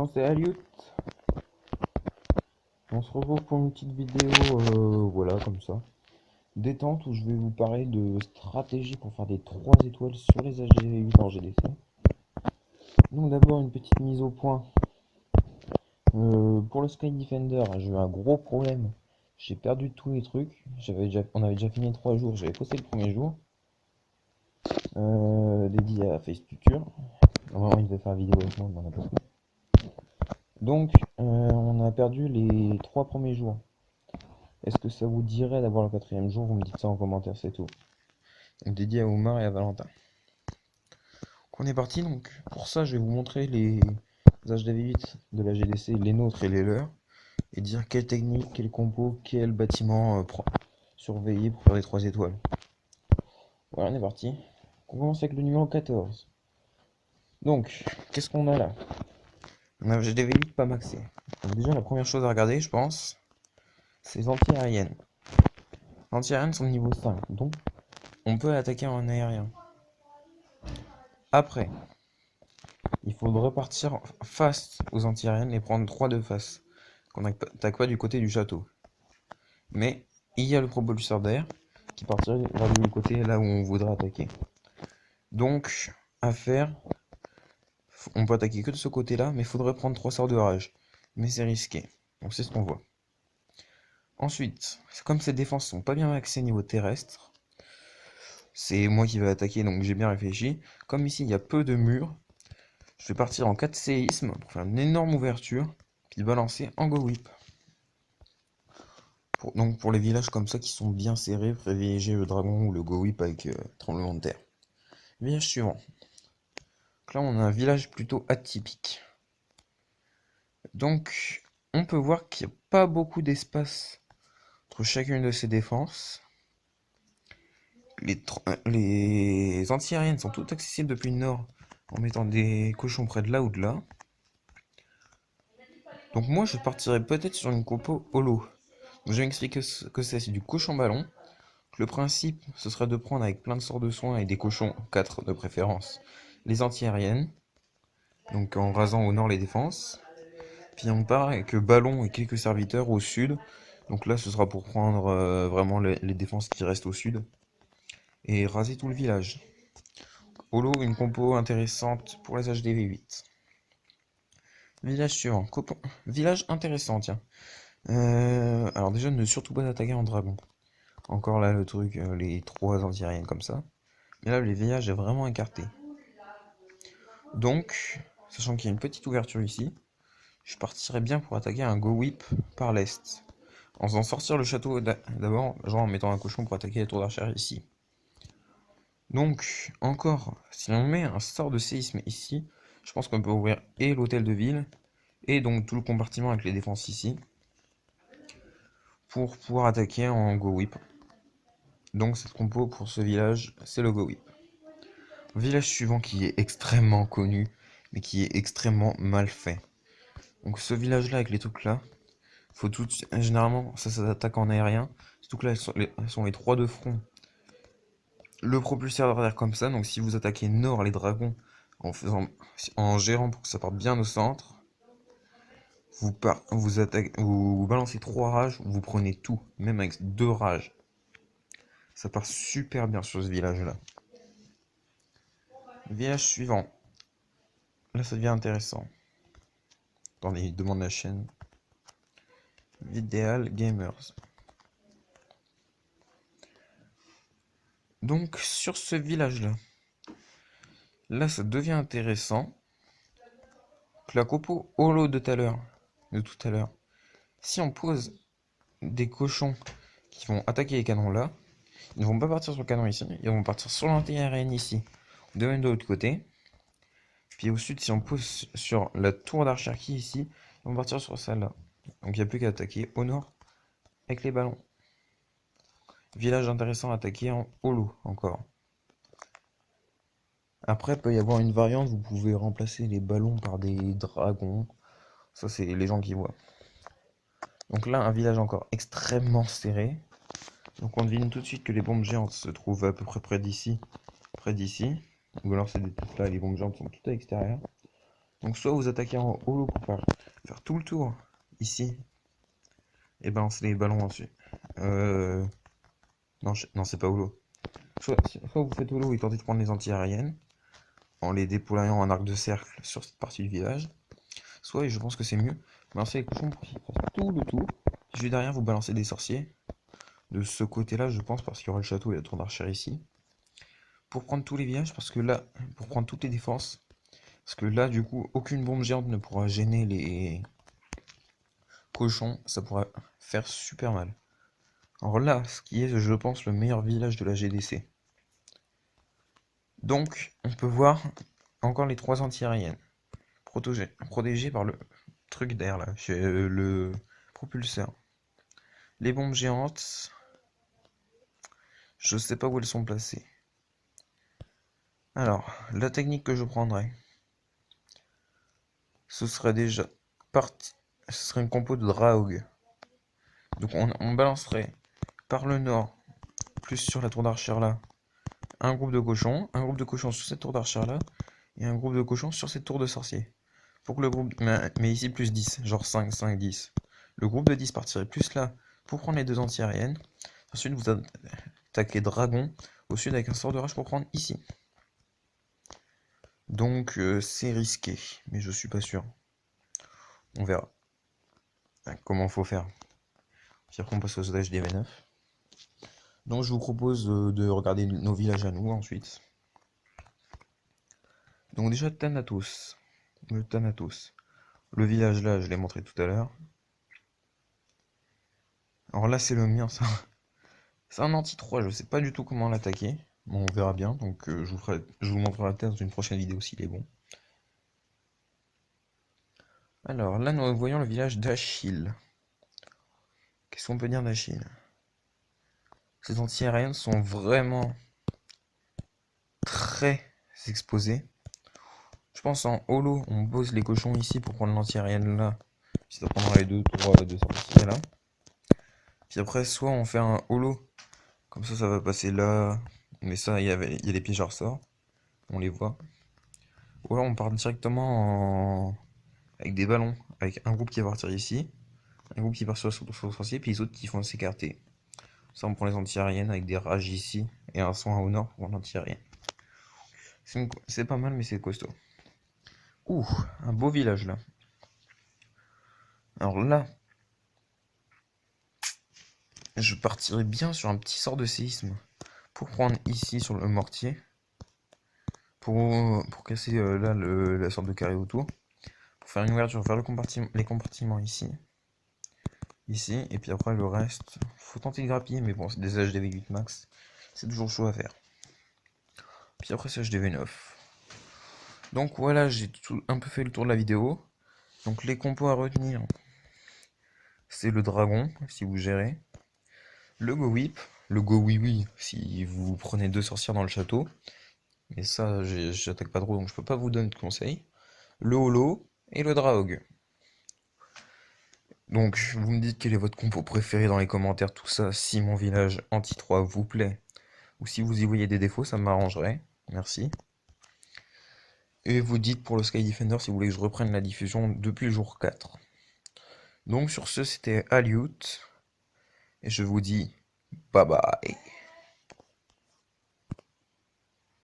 Bonjour, c'est Aliot. On se retrouve pour une petite vidéo, voilà, comme ça, détente, où je vais vous parler de stratégie pour faire des 3 étoiles sur les HDV8 en GDC. Donc d'abord une petite mise au point. Pour le Sky Defender, j'ai eu un gros problème. J'ai perdu tous les trucs. On avait déjà fini 3 jours, j'avais posté le premier jour. Dédié à Face Tuture. Normalement il devait faire vidéo avec moi, mais on a pas fait. Donc on a perdu les 3 premiers jours. Est-ce que ça vous dirait d'avoir le 4e jour? Vous me dites ça en commentaire, c'est tout. Donc, dédié à Omar et à Valentin. Donc, on est parti, donc pour ça je vais vous montrer les HDV8 de la GDC, les nôtres et les leurs, et dire quelle technique, quel compo, quel bâtiment surveiller pour faire les 3 étoiles. Voilà, on est parti. On commence avec le numéro 14. Donc, qu'est-ce qu'on a là? On a un HDV8 pas maxé. Donc déjà la première chose à regarder, je pense, c'est les anti-aériennes. Les anti-aériennes sont de niveau 5, donc on peut attaquer en aérien. Après, il faudrait partir face aux anti-aériennes et prendre 3 de face, qu'on n'attaque pas du côté du château. Mais il y a le propulseur d'air qui partirait vers le côté là où on voudrait attaquer. Donc, à faire, on peut attaquer que de ce côté-là, mais il faudrait prendre 3 sorts de rage. Mais c'est risqué, donc c'est ce qu'on voit. Ensuite, comme ces défenses sont pas bien maxées niveau terrestre, c'est moi qui vais attaquer, donc j'ai bien réfléchi. Comme ici il y a peu de murs, je vais partir en 4 séismes pour faire une énorme ouverture, puis balancer en go whip. Donc pour les villages comme ça qui sont bien serrés, privilégiez le dragon ou le go whip avec tremblement de terre. Village suivant. Donc là on a un village plutôt atypique. Donc on peut voir qu'il n'y a pas beaucoup d'espace entre chacune de ces défenses. Les anti-aériennes sont toutes accessibles depuis le nord en mettant des cochons près de là ou de là. Donc moi je partirais peut-être sur une compo holo. Je vais m'expliquer ce que c'est du cochon ballon. Le principe ce serait de prendre avec plein de sorts de soins et des cochons, 4 de préférence, les anti-aériennes, donc en rasant au nord les défenses. Puis on part avec ballon et quelques serviteurs au sud. Donc là ce sera pour prendre vraiment les défenses qui restent au sud. Et raser tout le village. Holo, une compo intéressante pour les HDV8. Village suivant. Village intéressant, tiens. Alors déjà, ne surtout pas attaquer en dragon. Encore là, le truc, les 3 anti-aériennes comme ça. Mais là, les villages est vraiment écarté. Donc, sachant qu'il y a une petite ouverture ici, je partirais bien pour attaquer un go whip par l'est. En faisant sortir le château d'abord, genre en mettant un cochon pour attaquer la tour d'archère ici. Donc, encore, si on met un sort de séisme ici, je pense qu'on peut ouvrir et l'hôtel de ville, et donc tout le compartiment avec les défenses ici, pour pouvoir attaquer en go whip. Donc cette compo pour ce village, c'est le go whip. Village suivant qui est extrêmement connu, mais qui est extrêmement mal fait. Donc ce village là avec les trucs là, faut tout généralement ça s'attaque en aérien, surtout que là elles sont les 3 de front. Le propulseur derrière comme ça, donc si vous attaquez nord les dragons en gérant pour que ça parte bien au centre, vous balancez 3 rages, vous prenez tout, même avec 2 rages. Ça part super bien sur ce village là. Village suivant. Là ça devient intéressant. Attendez, il demande la chaîne. Vidéal Gamers. Donc sur ce village là ça devient intéressant. La compo holo de tout à l'heure. Si on pose des cochons qui vont attaquer les canons là, ils ne vont pas partir sur le canon ici, ils vont partir sur l'anti-aérienne ici, de même de l'autre côté. Puis au sud, si on pose sur la tour d'archère qui est ici, ils vont partir sur celle-là. Donc il n'y a plus qu'à attaquer au nord avec les ballons. Village intéressant à attaquer en holo encore. Après, il peut y avoir une variante, vous pouvez remplacer les ballons par des dragons. Ça, c'est les gens qui voient. Donc là, un village encore extrêmement serré. Donc on devine tout de suite que les bombes géantes se trouvent à peu près près d'ici. Ou alors c'est des toutes là, les bombes géantes sont toutes à l'extérieur. Donc soit vous attaquez en holo pour faire tout le tour ici et balancer les ballons dessus. Non, non c'est pas holo. Soit vous faites holo et tentez de prendre les anti-aériennes en les déployant en arc de cercle sur cette partie du village. Soit, et je pense que c'est mieux, balancer les cochons pour qu'ils fassent tout le tour. Juste derrière, vous balancez des sorciers. De ce côté-là, je pense, parce qu'il y aura le château et la tour d'archère ici. Pour prendre tous les villages, parce que là, pour prendre toutes les défenses, parce que là, du coup, aucune bombe géante ne pourra gêner les cochons. Ça pourra faire super mal. Alors là, ce qui est, je pense, le meilleur village de la GDC. Donc, on peut voir encore les 3 anti-aériennes. Protégées par le truc d'air là, le propulseur. Les bombes géantes, je sais pas où elles sont placées. Alors, la technique que je prendrais, ce serait déjà parti. Ce serait une compo de Draug. Donc on balancerait par le nord, plus sur la tour d'archère là, un groupe de cochons sur cette tour d'archère là, et un groupe de cochons sur cette tour de sorciers. Pour que le groupe. Mais ici plus 10, genre 5, 5, 10. Le groupe de 10 partirait plus là pour prendre les 2 anti-aériennes. Ensuite, vous attaquez Dragon au sud avec un sort de rage pour prendre ici. Donc c'est risqué, mais je suis pas sûr. On verra comment faut faire. Puis après on passe aux otages des V9. Donc je vous propose de regarder nos villages à nous ensuite. Donc déjà Thanatos. Le Thanatos. Le village là, je l'ai montré tout à l'heure. Alors là c'est le mien, ça. C'est un anti-3, je sais pas du tout comment l'attaquer. Bon, on verra bien, donc je vous montrerai peut-être dans une prochaine vidéo s'il est bon. Alors là nous voyons le village d'Achille. Qu'est-ce qu'on peut dire d'Achille? Ces anti-aériennes sont vraiment très exposées. Je pense en holo, on pose les cochons ici pour prendre l'anti-aérienne là. Puis ça prendra les 2-3 de sorties là. Puis après, soit on fait un holo, comme ça va passer là. Mais ça, il y a les pièges à ressort. On les voit. Ou alors on part directement avec des ballons. Avec un groupe qui va partir ici. Un groupe qui part sur le sorcier. Puis les autres qui font s'écarter. Ça, on prend les anti-aériennes avec des rages ici. Et un soin au nord pour l'anti-aérienne. C'est pas mal, mais c'est costaud. Ouh, un beau village là. Alors là, je partirais bien sur un petit sort de séisme. Pour prendre ici sur le mortier. Pour casser là la sorte de carré autour. Pour faire une ouverture, faire les compartiments ici. Ici, et puis après le reste, faut tenter de grappiller, mais bon, c'est des HDV 8 max. C'est toujours chaud à faire. Puis après, c'est HDV 9. Donc voilà, j'ai un peu fait le tour de la vidéo. Donc les compos à retenir, c'est le dragon, si vous gérez. Le go whip, le go oui oui, si vous prenez 2 sorcières dans le château. Mais ça, j'attaque pas trop, donc je peux pas vous donner de conseils. Le holo et le draog. Donc, vous me dites quel est votre compo préféré dans les commentaires, tout ça, si mon village anti-3 vous plaît, ou si vous y voyez des défauts, ça m'arrangerait. Merci. Et vous dites pour le Sky Defender si vous voulez que je reprenne la diffusion depuis le jour 4. Donc sur ce, c'était Aliut, et je vous dis bye bye.